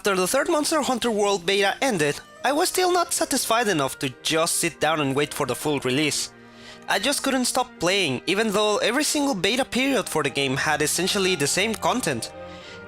After the third Monster Hunter World beta ended, I was still not satisfied enough to just sit down and wait for the full release. I just couldn't stop playing, even though every single beta period for the game had essentially the same content.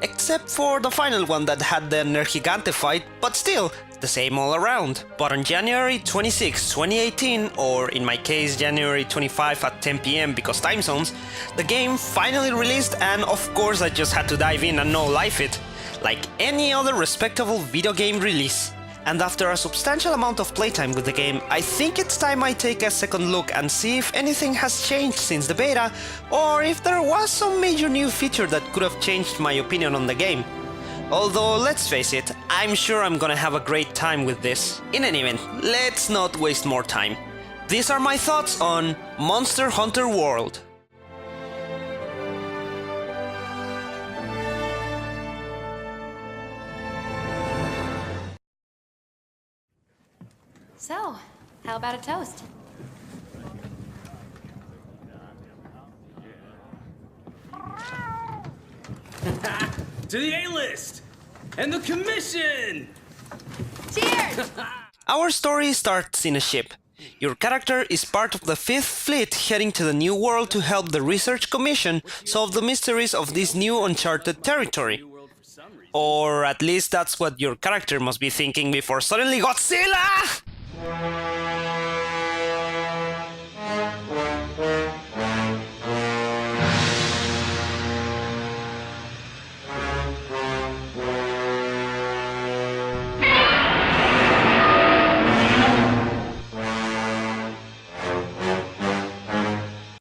Except for the final one that had the Nergigante fight, but still, the same all around. But on January 26, 2018, or in my case January 25 at 10 PM because time zones, the game finally released, and of course I just had to dive in and no-life it, like any other respectable video game release. And after a substantial amount of playtime with the game, I think it's time I take a second look and see if anything has changed since the beta, or if there was some major new feature that could have changed my opinion on the game. Although, let's face it, I'm sure I'm gonna have a great time with this. In any event, let's not waste more time. These are my thoughts on Monster Hunter World. So, how about a toast? To the A-list! And the commission! Cheers! Our story starts in a ship. Your character is part of the 5th Fleet heading to the New World to help the Research Commission solve the mysteries of this new uncharted territory. Or at least that's what your character must be thinking before suddenly Godzilla!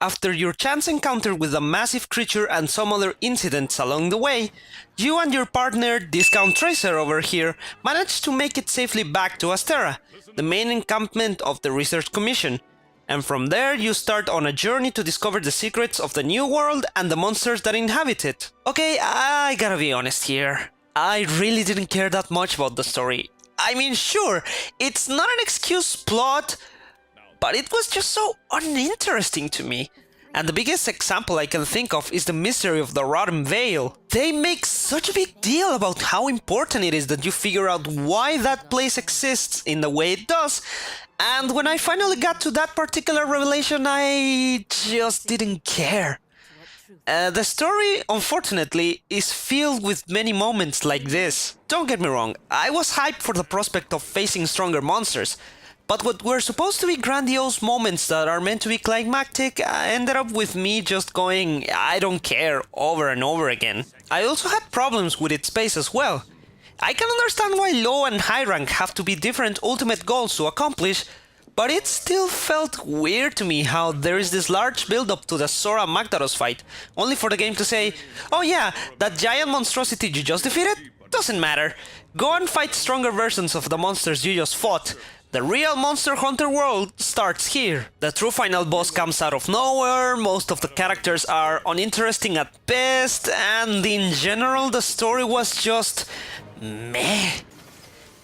After your chance encounter with a massive creature and some other incidents along the way, you and your partner, Discount Tracer over here, managed to make it safely back to Astera, the main encampment of the Research Commission. And from there you start on a journey to discover the secrets of the new world and the monsters that inhabit it. Okay, I gotta be honest here. I really didn't care that much about the story. I mean, sure, it's not an excuse plot, but it was just so uninteresting to me. And the biggest example I can think of is the mystery of the Rotten Veil. They make such a big deal about how important it is that you figure out why that place exists in the way it does, and when I finally got to that particular revelation, I just didn't care. The story, unfortunately, is filled with many moments like this. Don't get me wrong, I was hyped for the prospect of facing stronger monsters, but what were supposed to be grandiose moments that are meant to be climactic ended up with me just going, I don't care, over and over again. I also had problems with its pace as well. I can understand why low and high rank have to be different ultimate goals to accomplish, but it still felt weird to me how there is this large build-up to the Sora Magdaros fight, only for the game to say, oh yeah, that giant monstrosity you just defeated? Doesn't matter. Go and fight stronger versions of the monsters you just fought. The real Monster Hunter World starts here. The true final boss comes out of nowhere, most of the characters are uninteresting at best, and in general the story was just meh.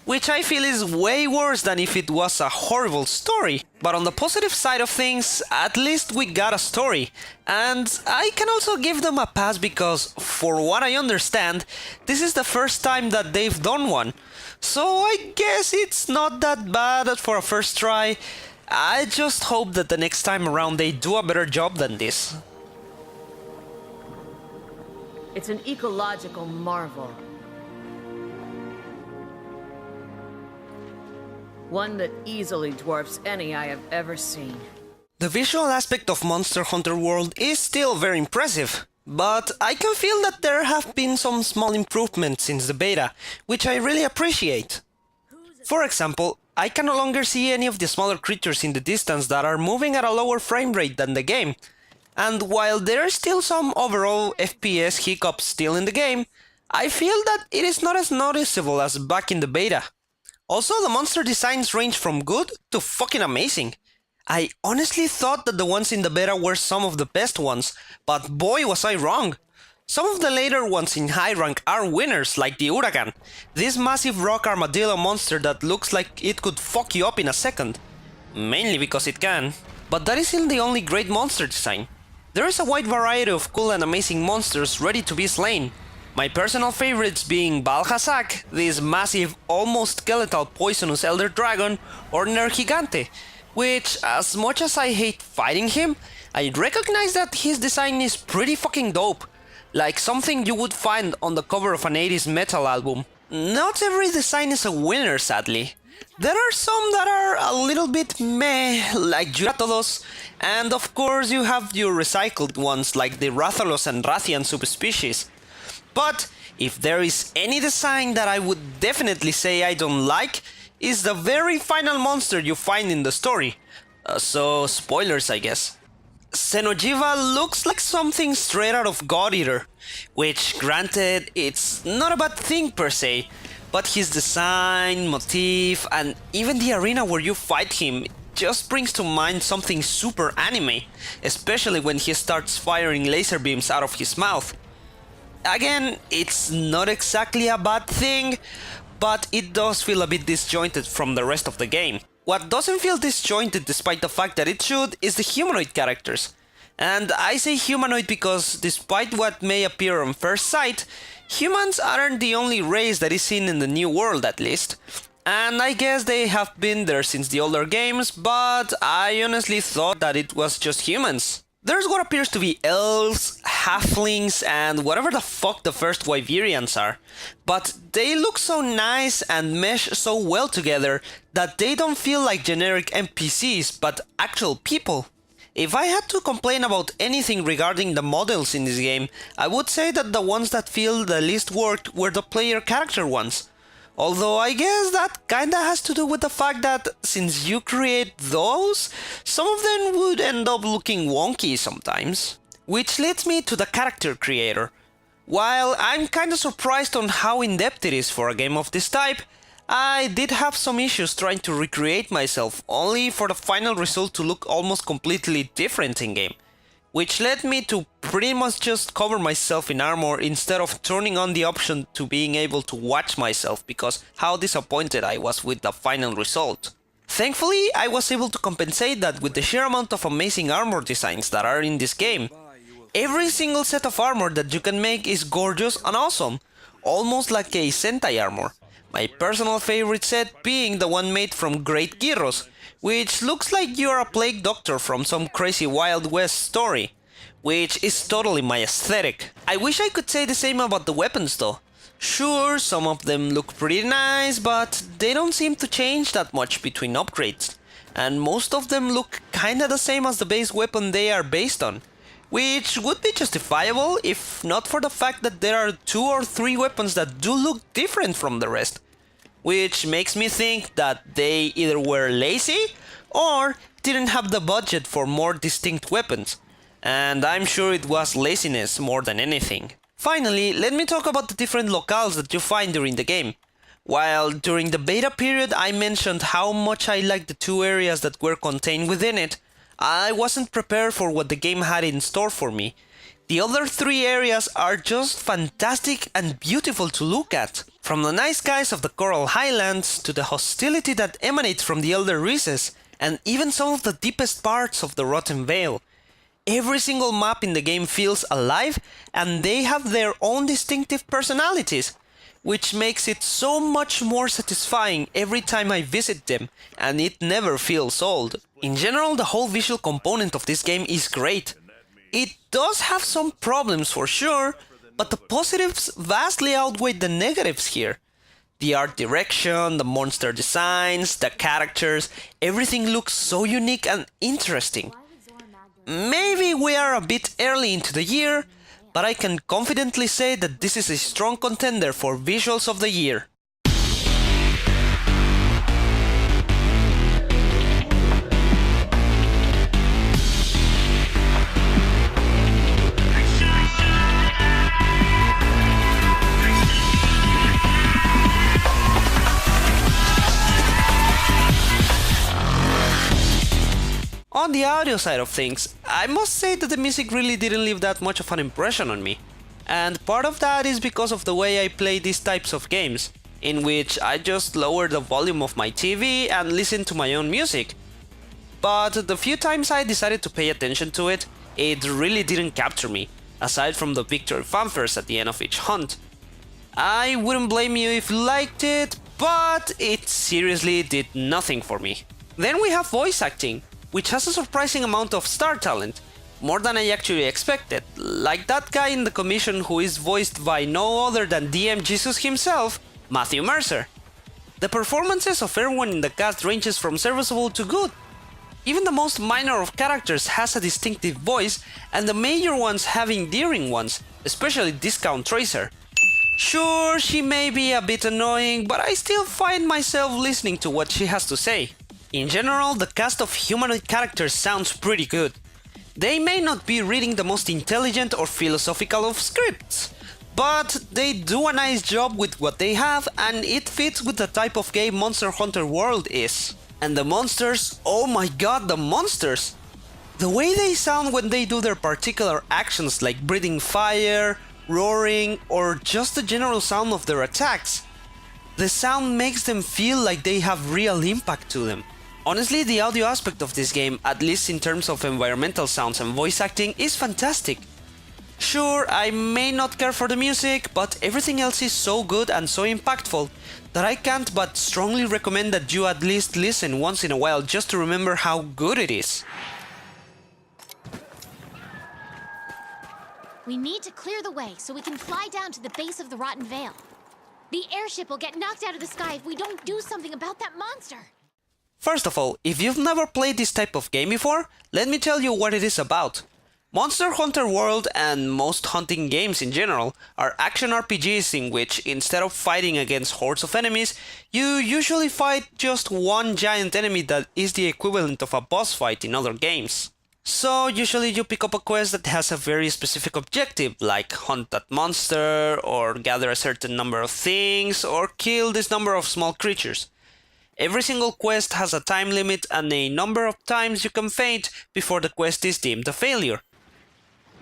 Which I feel is way worse than if it was a horrible story. But on the positive side of things, at least we got a story. And I can also give them a pass because, for what I understand, this is the first time that they've done one. So I guess it's not that bad for a first try. I just hope that the next time around they do a better job than this. It's an ecological marvel. One that easily dwarfs any I have ever seen. The visual aspect of Monster Hunter World is still very impressive, but I can feel that there have been some small improvements since the beta, which I really appreciate. For example, I can no longer see any of the smaller creatures in the distance that are moving at a lower frame rate than the game. And while there are still some overall FPS hiccups still in the game, I feel that it is not as noticeable as back in the beta. Also, the monster designs range from good to fucking amazing. I honestly thought that the ones in the beta were some of the best ones, but boy was I wrong. Some of the later ones in high rank are winners, like the Uragan, this massive rock armadillo monster that looks like it could fuck you up in a second. Mainly because it can. But that isn't the only great monster design. There is a wide variety of cool and amazing monsters ready to be slain. My personal favorites being Balhazak, this massive, almost skeletal poisonous elder dragon, or Nergigante, which, as much as I hate fighting him, I recognize that his design is pretty fucking dope, like something you would find on the cover of an 80s metal album. Not every design is a winner, sadly. There are some that are a little bit meh, like Juratodos, and of course you have your recycled ones like the Rathalos and Rathian subspecies. But if there is any design that I would definitely say I don't like, is the very final monster you find in the story. So spoilers, I guess. Xenojiva looks like something straight out of God Eater, which granted it's not a bad thing per se, but his design, motif, and even the arena where you fight him just brings to mind something super anime, especially when he starts firing laser beams out of his mouth. Again, it's not exactly a bad thing, but it does feel a bit disjointed from the rest of the game. What doesn't feel disjointed despite the fact that it should is the humanoid characters. And I say humanoid because despite what may appear on first sight, humans aren't the only race that is seen in the new world at least. And I guess they have been there since the older games, but I honestly thought that it was just humans. There's what appears to be elves, halflings, and whatever the fuck the first Wyverians are. But they look so nice and mesh so well together that they don't feel like generic NPCs, but actual people. If I had to complain about anything regarding the models in this game, I would say that the ones that feel the least worked were the player character ones. Although I guess that kinda has to do with the fact that since you create those, some of them would end up looking wonky sometimes. Which leads me to the character creator. While I'm kinda surprised on how in-depth it is for a game of this type, I did have some issues trying to recreate myself, only for the final result to look almost completely different in-game. Which led me to pretty much just cover myself in armor instead of turning on the option to being able to watch myself because how disappointed I was with the final result. Thankfully, I was able to compensate that with the sheer amount of amazing armor designs that are in this game. Every single set of armor that you can make is gorgeous and awesome, almost like a Sentai armor. My personal favorite set being the one made from Great Gyros, which looks like you're a plague doctor from some crazy Wild West story, which is totally my aesthetic. I wish I could say the same about the weapons though. Sure, some of them look pretty nice, but they don't seem to change that much between upgrades, and most of them look kinda the same as the base weapon they are based on, which would be justifiable if not for the fact that there are 2 or 3 weapons that do look different from the rest. Which makes me think that they either were lazy or didn't have the budget for more distinct weapons. And I'm sure it was laziness more than anything. Finally, let me talk about the different locales that you find during the game. While during the beta period I mentioned how much I liked the 2 areas that were contained within it, I wasn't prepared for what the game had in store for me. The other 3 areas are just fantastic and beautiful to look at. From the nice skies of the Coral Highlands to the hostility that emanates from the Elder Recess, and even some of the deepest parts of the Rotten Vale. Every single map in the game feels alive and they have their own distinctive personalities, which makes it so much more satisfying every time I visit them, and it never feels old. In general, the whole visual component of this game is great. It does have some problems for sure, but the positives vastly outweigh the negatives here. The art direction, the monster designs, the characters, everything looks so unique and interesting. Maybe we are a bit early into the year, but I can confidently say that this is a strong contender for Visuals of the Year. On the audio side of things, I must say that the music really didn't leave that much of an impression on me. And part of that is because of the way I play these types of games, in which I just lower the volume of my TV and listen to my own music. But the few times I decided to pay attention to it, it really didn't capture me. aside from the victory fanfares at the end of each hunt. I wouldn't blame you if you liked it, but it seriously did nothing for me. Then we have voice acting, which has a surprising amount of star talent, more than I actually expected, like that guy in the commission who is voiced by no other than DM Jesus himself, Matthew Mercer. The performances of everyone in the cast ranges from serviceable to good. Even the most minor of characters has a distinctive voice, and the major ones have endearing ones, especially Discount Tracer. Sure, she may be a bit annoying, but I still find myself listening to what she has to say. In general, the cast of humanoid characters sounds pretty good. They may not be reading the most intelligent or philosophical of scripts, but they do a nice job with what they have, and it fits with the type of game Monster Hunter World is. And the monsters, oh my god, the monsters! The way they sound when they do their particular actions like breathing fire, roaring, or just the general sound of their attacks. The sound makes them feel like they have real impact to them. Honestly, the audio aspect of this game, at least in terms of environmental sounds and voice acting, is fantastic. Sure, I may not care for the music, but everything else is so good and so impactful that I can't but strongly recommend that you at least listen once in a while just to remember how good it is. We need to clear the way so we can fly down to the base of the Rotten Vale. The airship will get knocked out of the sky if we don't do something about that monster. First of all, if you've never played this type of game before, let me tell you what it is about. Monster Hunter World and most hunting games in general are action RPGs in which, instead of fighting against hordes of enemies, you usually fight just one giant enemy that is the equivalent of a boss fight in other games. So usually you pick up a quest that has a very specific objective, like hunt that monster, or gather a certain number of things, or kill this number of small creatures. Every single quest has a time limit and a number of times you can faint before the quest is deemed a failure.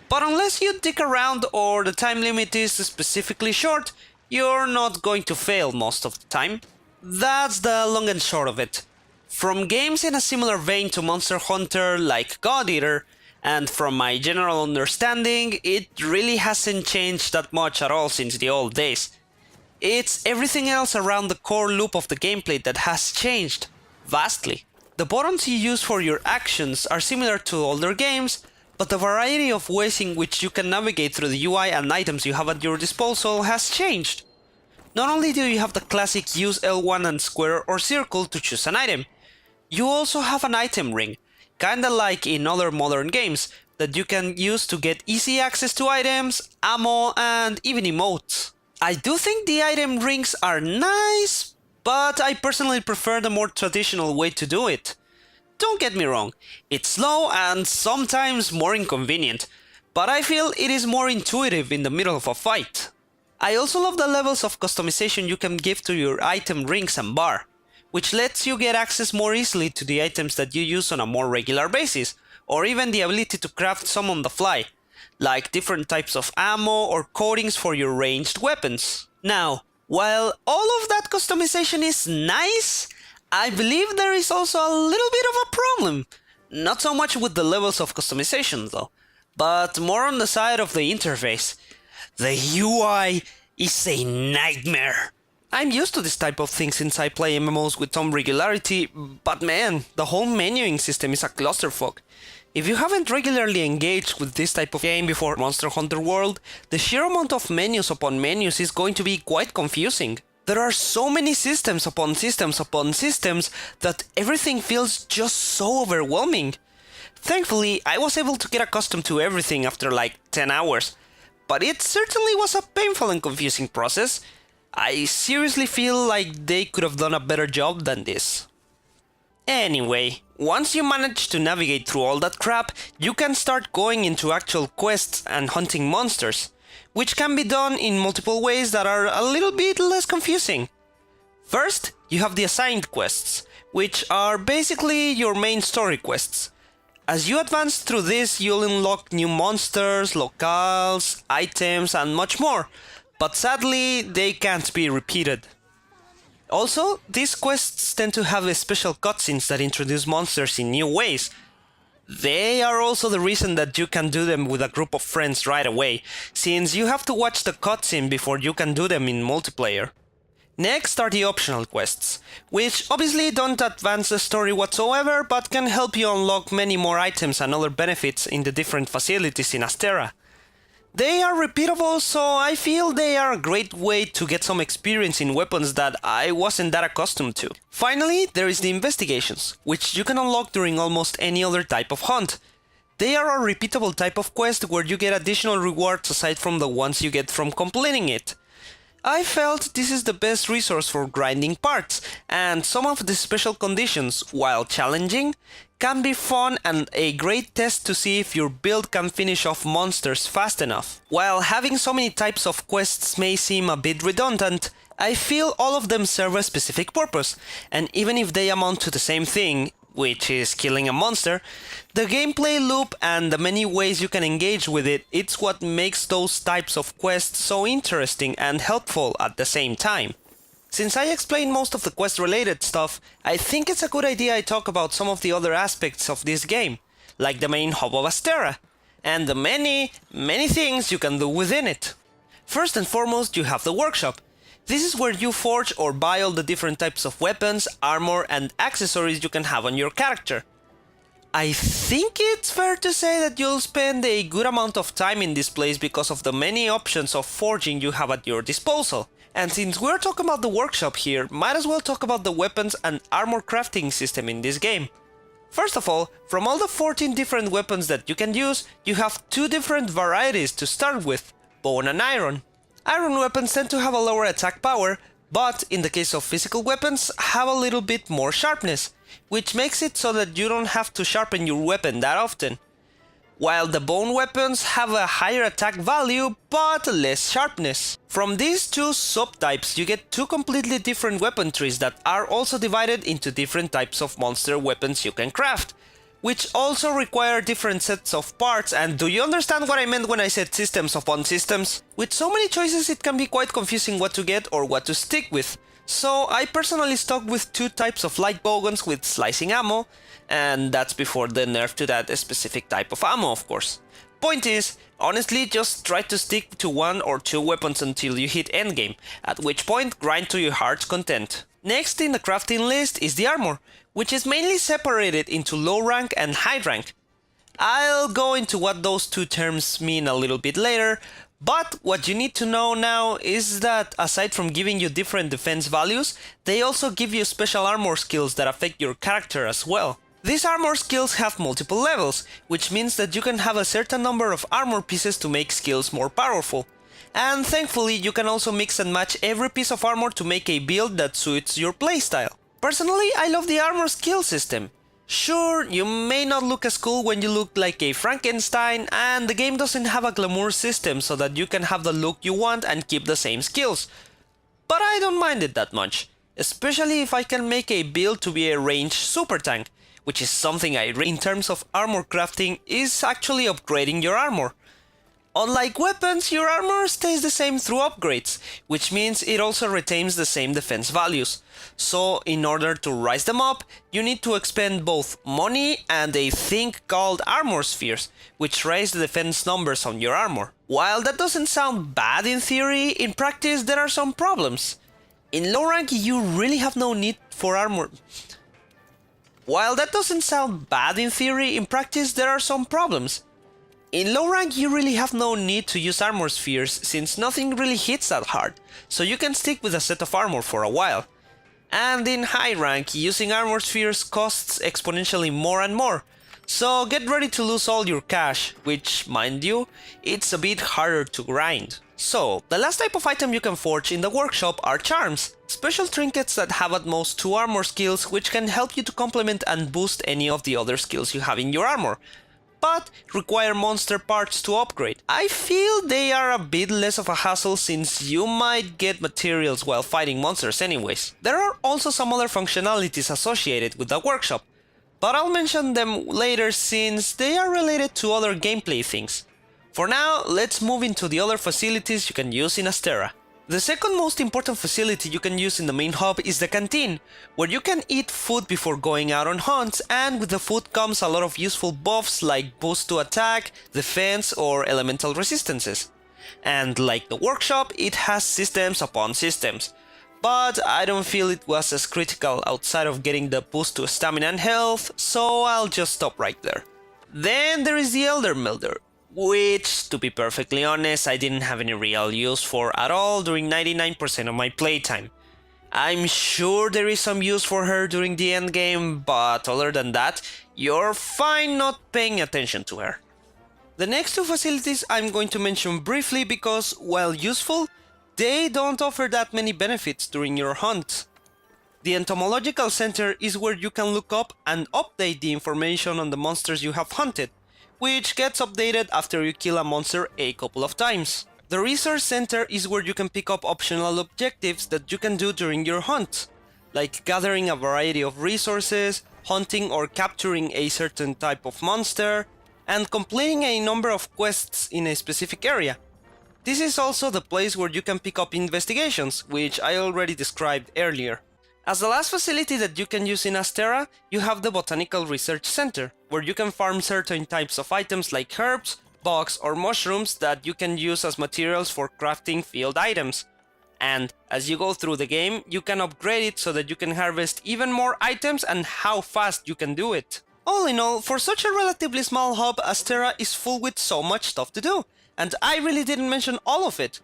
But unless you dig around or the time limit is specifically short, you're not going to fail most of the time. That's the long and short of it. From games in a similar vein to Monster Hunter like God Eater, and from my general understanding, it really hasn't changed that much at all since the old days. It's everything else around the core loop of the gameplay that has changed, vastly. The buttons you use for your actions are similar to older games, but the variety of ways in which you can navigate through the UI and items you have at your disposal has changed. Not only do you have the classic use L1 and square or circle to choose an item, you also have an item ring, kinda like in other modern games, that you can use to get easy access to items, ammo, and even emotes. I do think the item rings are nice, but I personally prefer the more traditional way to do it. Don't get me wrong, it's slow and sometimes more inconvenient, but I feel it is more intuitive in the middle of a fight. I also love the levels of customization you can give to your item rings and bar, which lets you get access more easily to the items that you use on a more regular basis, or even the ability to craft some on the fly, like different types of ammo or coatings for your ranged weapons. Now, while all of that customization is nice, I believe there is also a little bit of a problem. Not so much with the levels of customization though, but more on the side of the interface. The UI is a nightmare. I'm used to this type of thing since I play MMOs with some regularity, but man, the whole menuing system is a clusterfuck. If you haven't regularly engaged with this type of game before Monster Hunter World, the sheer amount of menus upon menus is going to be quite confusing. There are so many systems upon systems upon systems that everything feels just so overwhelming. Thankfully, I was able to get accustomed to everything after like 10 hours, but it certainly was a painful and confusing process. I seriously feel like they could have done a better job than this. Anyway, once you manage to navigate through all that crap, you can start going into actual quests and hunting monsters, which can be done in multiple ways that are a little bit less confusing. First, you have the assigned quests, which are basically your main story quests. As you advance through this, you'll unlock new monsters, locales, items, and much more, but sadly, they can't be repeated. Also, these quests tend to have special cutscenes that introduce monsters in new ways. They are also the reason that you can do them with a group of friends right away, since you have to watch the cutscene before you can do them in multiplayer. Next are the optional quests, which obviously don't advance the story whatsoever, but can help you unlock many more items and other benefits in the different facilities in Astera. They are repeatable, so I feel they are a great way to get some experience in weapons that I wasn't that accustomed to. Finally, there is the investigations, which you can unlock during almost any other type of hunt. They are a repeatable type of quest where you get additional rewards aside from the ones you get from completing it. I felt this is the best resource for grinding parts, and some of the special conditions, while challenging, can be fun and a great test to see if your build can finish off monsters fast enough. While having so many types of quests may seem a bit redundant, I feel all of them serve a specific purpose, and even if they amount to the same thing, which is killing a monster, the gameplay loop and the many ways you can engage with it, it's what makes those types of quests so interesting and helpful at the same time. Since I explained most of the quest-related stuff, I think it's a good idea I talk about some of the other aspects of this game, like the main hub of Astera, and the many things you can do within it. First and foremost, you have the workshop. This is where you forge or buy all the different types of weapons, armor, and accessories you can have on your character. I think it's fair to say that you'll spend a good amount of time in this place because of the many options of forging you have at your disposal. And since we're talking about the workshop here, might as well talk about the weapons and armor crafting system in this game. First of all, from all the 14 different weapons that you can use, you have 2 different varieties to start with, bone and iron. Iron weapons tend to have a lower attack power, but in the case of physical weapons, have a little bit more sharpness, which makes it so that you don't have to sharpen your weapon that often. While the bone weapons have a higher attack value, but less sharpness. From these 2 subtypes, you get 2 completely different weapon trees that are also divided into different types of monster weapons you can craft, which also require different sets of parts. And do you understand what I meant when I said systems upon systems? With so many choices, it can be quite confusing what to get or what to stick with. So I personally stuck with 2 types of light bowguns with slicing ammo, and that's before the nerf to that specific type of ammo, of course. Point is, honestly, just try to stick to 1 or 2 weapons until you hit endgame, at which point grind to your heart's content. Next in the crafting list is the armor, which is mainly separated into low rank and high rank. I'll go into what those 2 terms mean a little bit later, but what you need to know now is that aside from giving you different defense values, they also give you special armor skills that affect your character as well. These armor skills have multiple levels, which means that you can have a certain number of armor pieces to make skills more powerful. And thankfully, you can also mix and match every piece of armor to make a build that suits your playstyle. Personally, I love the armor skill system. Sure, you may not look as cool when you look like a Frankenstein, and the game doesn't have a glamour system so that you can have the look you want and keep the same skills. But I don't mind it that much, especially if I can make a build to be a ranged super tank, which is something I in terms of armor crafting is actually upgrading your armor. Unlike weapons, your armor stays the same through upgrades, which means it also retains the same defense values. So in order to rise them up, you need to expend both money and a thing called armor spheres, which raise the defense numbers on your armor. While that doesn't sound bad in theory, in practice there are some problems. In low rank you really have no need for armor. While that doesn't sound bad in theory, in practice there are some problems. In low rank you really have no need to use armor spheres since nothing really hits that hard, so you can stick with a set of armor for a while. And in high rank, using armor spheres costs exponentially more and more, so get ready to lose all your cash, which, mind you, it's a bit harder to grind. So, the last type of item you can forge in the workshop are charms, special trinkets that have at most 2 armor skills which can help you to complement and boost any of the other skills you have in your armor, but require monster parts to upgrade. I feel they are a bit less of a hassle since you might get materials while fighting monsters anyways. There are also some other functionalities associated with the workshop, but I'll mention them later since they are related to other gameplay things. For now, let's move into the other facilities you can use in Astera. The second most important facility you can use in the main hub is the canteen, where you can eat food before going out on hunts, and with the food comes a lot of useful buffs like boost to attack, defense, or elemental resistances. And like the workshop, it has systems upon systems, but I don't feel it was as critical outside of getting the boost to stamina and health, so I'll just stop right there. Then there is the Elder Melder, which, to be perfectly honest, I didn't have any real use for at all during 99% of my playtime. I'm sure there is some use for her during the endgame, but other than that, you're fine not paying attention to her. The next two facilities I'm going to mention briefly because, while useful, they don't offer that many benefits during your hunt. The Entomological Center is where you can look up and update the information on the monsters you have hunted, which gets updated after you kill a monster a couple of times. The Resource Center is where you can pick up optional objectives that you can do during your hunt, like gathering a variety of resources, hunting or capturing a certain type of monster, and completing a number of quests in a specific area. This is also the place where you can pick up investigations, which I already described earlier. As the last facility that you can use in Astera, you have the Botanical Research Center, where you can farm certain types of items like herbs, bugs, or mushrooms that you can use as materials for crafting field items. And as you go through the game, you can upgrade it so that you can harvest even more items and how fast you can do it. All in all, for such a relatively small hub, Astera is full with so much stuff to do, and I really didn't mention all of it.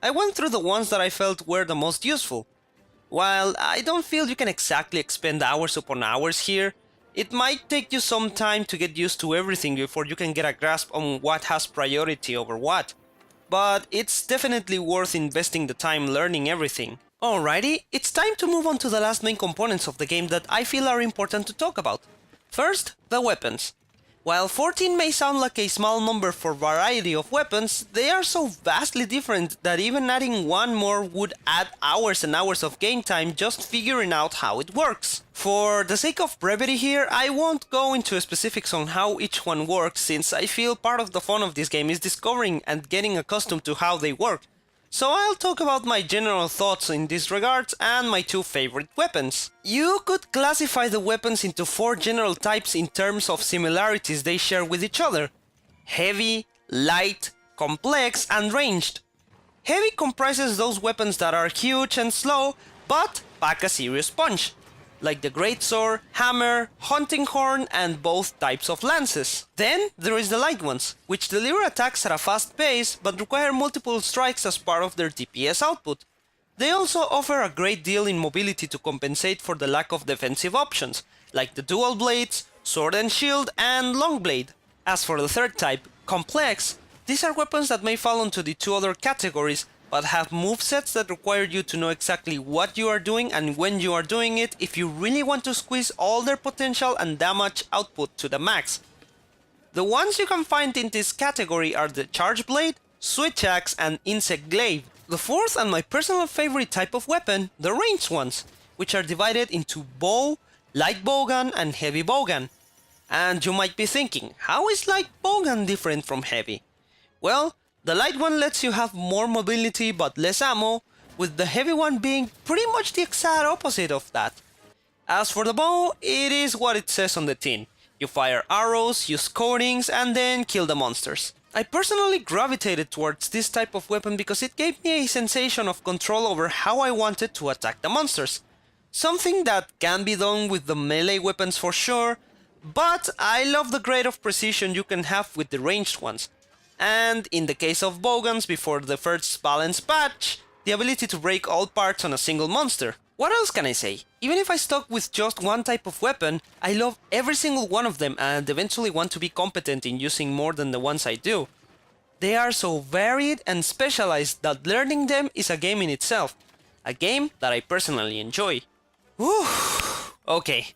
I went through the ones that I felt were the most useful. While I don't feel you can exactly expend hours upon hours here, it might take you some time to get used to everything before you can get a grasp on what has priority over what. But it's definitely worth investing the time learning everything. Alrighty, it's time to move on to the last main components of the game that I feel are important to talk about. First, the weapons. While 14 may sound like a small number for variety of weapons, they are so vastly different that even adding one more would add hours and hours of game time just figuring out how it works. For the sake of brevity here, I won't go into specifics on how each one works, since I feel part of the fun of this game is discovering and getting accustomed to how they work. So I'll talk about my general thoughts in this regard and my two favorite weapons. You could classify the weapons into 4 general types in terms of similarities they share with each other: heavy, light, complex, and ranged. Heavy comprises those weapons that are huge and slow, but pack a serious punch, like the greatsword, hammer, hunting horn, and both types of lances. Then there is the light ones, which deliver attacks at a fast pace but require multiple strikes as part of their DPS output. They also offer a great deal in mobility to compensate for the lack of defensive options, like the dual blades, sword and shield, and long blade. As for the third type, complex, these are weapons that may fall into the 2 other categories, but have movesets that require you to know exactly what you are doing and when you are doing it if you really want to squeeze all their potential and damage output to the max. The ones you can find in this category are the Charge Blade, Switch Axe, and Insect Glaive. The fourth and my personal favorite type of weapon, the ranged ones, which are divided into bow, light bowgun, and heavy bowgun. And you might be thinking, how is light bowgun different from heavy? Well, the light one lets you have more mobility but less ammo, with the heavy one being pretty much the exact opposite of that. As for the bow, it is what it says on the tin. You fire arrows, use coatings, and then kill the monsters. I personally gravitated towards this type of weapon because it gave me a sensation of control over how I wanted to attack the monsters. Something that can be done with the melee weapons for sure, but I love the grade of precision you can have with the ranged ones. And in the case of bowguns before the first balance patch, the ability to break all parts on a single monster. What else can I say? Even if I stuck with just one type of weapon, I love every single one of them and eventually want to be competent in using more than the ones I do. They are so varied and specialized that learning them is a game in itself. A game that I personally enjoy. Whew. Okay,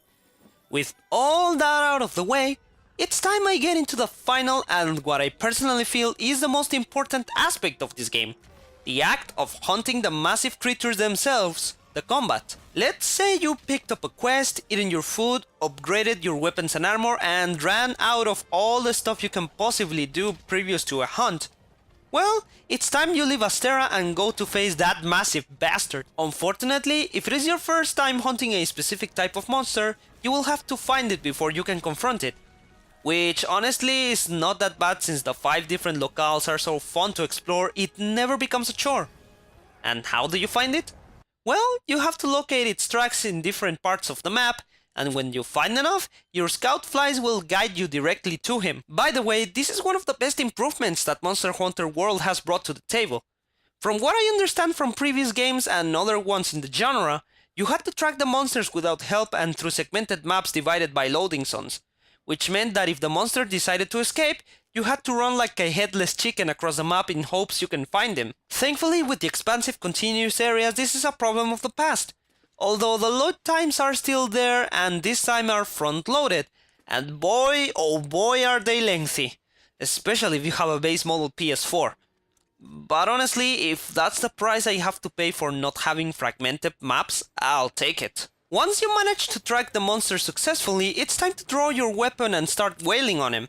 with all that out of the way, it's time I get into the final and what I personally feel is the most important aspect of this game. The act of hunting the massive creatures themselves, the combat. Let's say you picked up a quest, eaten your food, upgraded your weapons and armor, and ran out of all the stuff you can possibly do previous to a hunt. Well, it's time you leave Astera and go to face that massive bastard. Unfortunately, if it is your first time hunting a specific type of monster, you will have to find it before you can confront it. Which honestly is not that bad since the 5 different locales are so fun to explore, it never becomes a chore. And how do you find it? Well, you have to locate its tracks in different parts of the map, and when you find enough, your scout flies will guide you directly to him. By the way, this is one of the best improvements that Monster Hunter World has brought to the table. From what I understand from previous games and other ones in the genre, you had to track the monsters without help and through segmented maps divided by loading zones, which meant that if the monster decided to escape, you had to run like a headless chicken across the map in hopes you can find him. Thankfully, with the expansive continuous areas, this is a problem of the past. Although the load times are still there and this time are front-loaded, and boy oh boy are they lengthy, especially if you have a base model PS4. But honestly, if that's the price I have to pay for not having fragmented maps, I'll take it. Once you manage to track the monster successfully, it's time to draw your weapon and start wailing on him.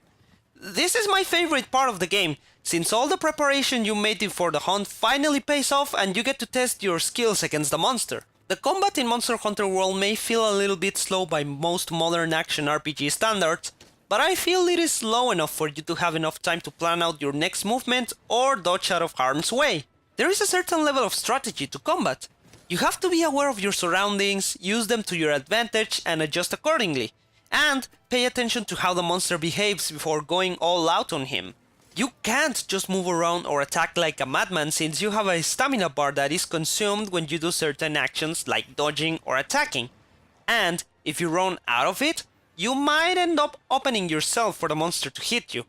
This is my favorite part of the game, since all the preparation you made before the hunt finally pays off and you get to test your skills against the monster. The combat in Monster Hunter World may feel a little bit slow by most modern action RPG standards, but I feel it is slow enough for you to have enough time to plan out your next movement or dodge out of harm's way. There is a certain level of strategy to combat. You have to be aware of your surroundings, use them to your advantage and adjust accordingly, and pay attention to how the monster behaves before going all out on him. You can't just move around or attack like a madman since you have a stamina bar that is consumed when you do certain actions like dodging or attacking. And if you run out of it, you might end up opening yourself for the monster to hit you,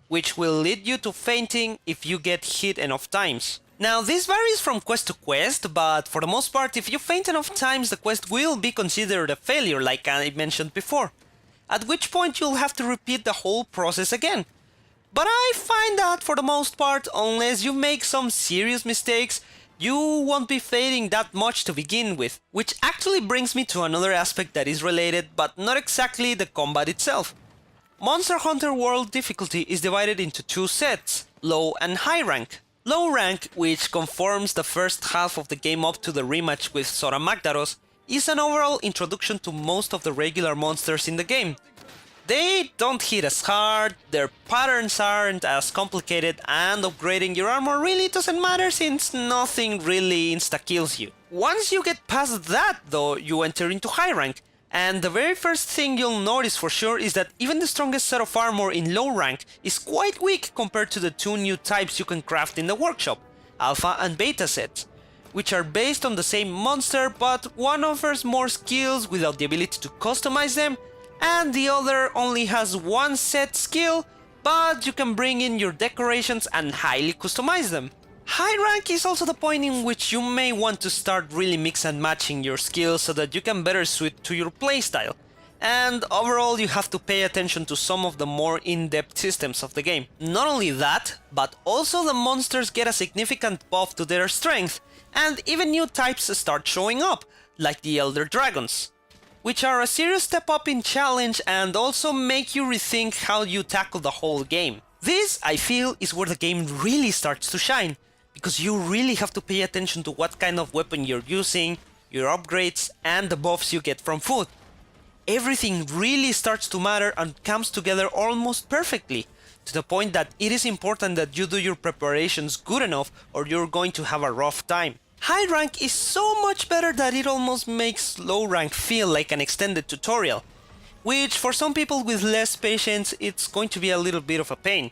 which will lead you to fainting if you get hit enough times. Now this varies from quest to quest, but for the most part if you faint enough times the quest will be considered a failure like I mentioned before, at which point you'll have to repeat the whole process again. But I find that for the most part, unless you make some serious mistakes, you won't be fading that much to begin with, which actually brings me to another aspect that is related but not exactly the combat itself. Monster Hunter World difficulty is divided into 2 sets, low and high rank. Low rank, which conforms the first half of the game up to the rematch with Sora Magdaros, is an overall introduction to most of the regular monsters in the game. They don't hit as hard, their patterns aren't as complicated, and upgrading your armor really doesn't matter since nothing really insta-kills you. Once you get past that though, you enter into high rank, and the very first thing you'll notice for sure is that even the strongest set of armor in low rank is quite weak compared to the 2 new types you can craft in the workshop, Alpha and Beta sets, which are based on the same monster but one offers more skills without the ability to customize them, and the other only has one set skill, but you can bring in your decorations and highly customize them. High rank is also the point in which you may want to start really mix and matching your skills so that you can better suit to your playstyle. And overall you have to pay attention to some of the more in-depth systems of the game. Not only that, but also the monsters get a significant buff to their strength, and even new types start showing up, like the Elder Dragons, which are a serious step up in challenge and also make you rethink how you tackle the whole game. This, I feel, is where the game really starts to shine, because you really have to pay attention to what kind of weapon you're using, your upgrades, and the buffs you get from food. Everything really starts to matter and comes together almost perfectly, to the point that it is important that you do your preparations good enough or you're going to have a rough time. High rank is so much better that it almost makes low rank feel like an extended tutorial, which for some people with less patience it's going to be a little bit of a pain.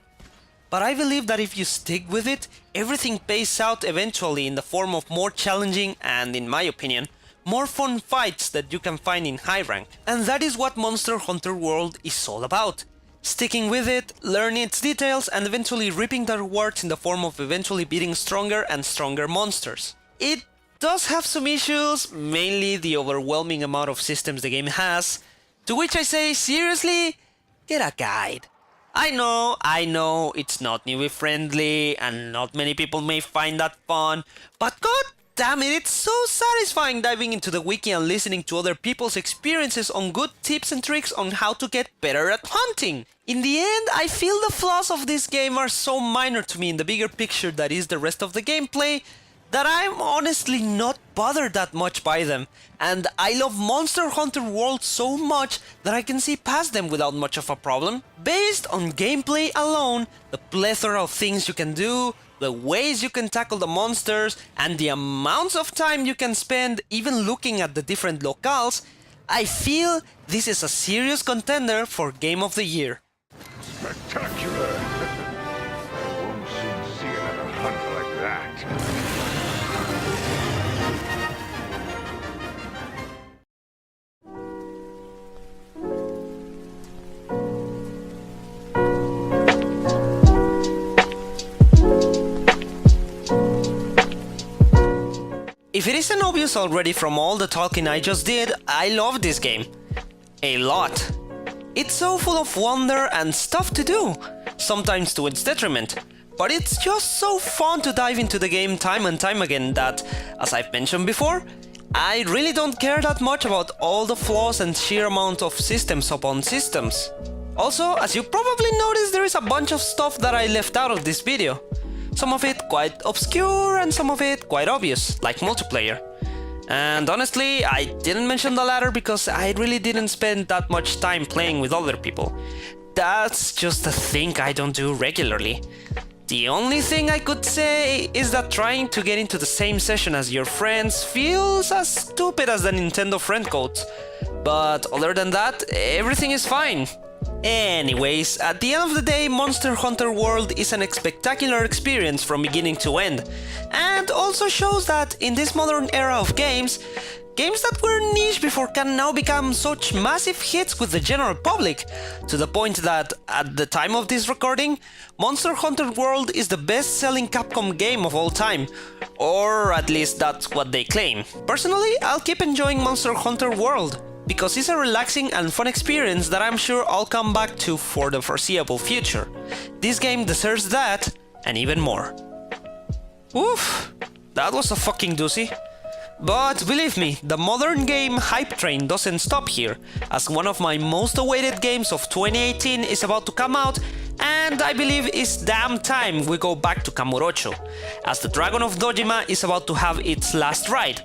But I believe that if you stick with it, everything pays out eventually in the form of more challenging and, in my opinion, more fun fights that you can find in high rank. And that is what Monster Hunter World is all about. Sticking with it, learning its details, and eventually reaping the rewards in the form of eventually beating stronger and stronger monsters. It does have some issues, mainly the overwhelming amount of systems the game has, to which I say, seriously, get a guide. I know, it's not newbie friendly, and not many people may find that fun, but god damn it, it's so satisfying diving into the wiki and listening to other people's experiences on good tips and tricks on how to get better at hunting. In the end, I feel the flaws of this game are so minor to me in the bigger picture that is the rest of the gameplay that I'm honestly not bothered that much by them, and I love Monster Hunter World so much that I can see past them without much of a problem. Based on gameplay alone, the plethora of things you can do, the ways you can tackle the monsters, and the amounts of time you can spend even looking at the different locales, I feel this is a serious contender for Game of the Year. Spectacular! I won't soon see another hunt like that. If it isn't obvious already from all the talking I just did, I love this game. A lot. It's so full of wonder and stuff to do, sometimes to its detriment, but it's just so fun to dive into the game time and time again that, as I've mentioned before, I really don't care that much about all the flaws and sheer amount of systems upon systems. Also, as you probably noticed, there is a bunch of stuff that I left out of this video. Some of it quite obscure and some of it quite obvious, like multiplayer. And honestly, I didn't mention the latter because I really didn't spend that much time playing with other people. That's just a thing I don't do regularly. The only thing I could say is that trying to get into the same session as your friends feels as stupid as the Nintendo friend codes. But other than that, everything is fine. Anyways, at the end of the day, Monster Hunter World is an spectacular experience from beginning to end, and also shows that in this modern era of games that were niche before can now become such massive hits with the general public, to the point that, at the time of this recording, Monster Hunter World is the best-selling Capcom game of all time, or at least that's what they claim. Personally, I'll keep enjoying Monster Hunter World, because it's a relaxing and fun experience that I'm sure I'll come back to for the foreseeable future. This game deserves that, and even more. Oof, that was a fucking doozy. But believe me, the modern game hype train doesn't stop here, as one of my most awaited games of 2018 is about to come out, and I believe it's damn time we go back to Kamurocho, as the Dragon of Dojima is about to have its last ride.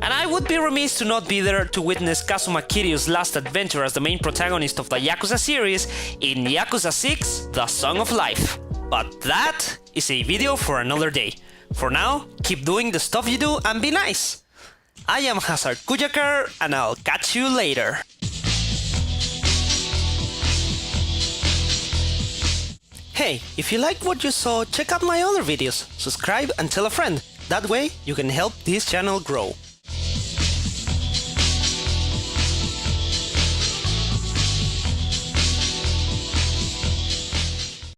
And I would be remiss to not be there to witness Kazuma Kiryu's last adventure as the main protagonist of the Yakuza series in Yakuza 6: The Song of Life. But that is a video for another day. For now, keep doing the stuff you do and be nice. I am Hazard Kujakar, and I'll catch you later. Hey, if you liked what you saw, check out my other videos, subscribe and tell a friend. That way, you can help this channel grow.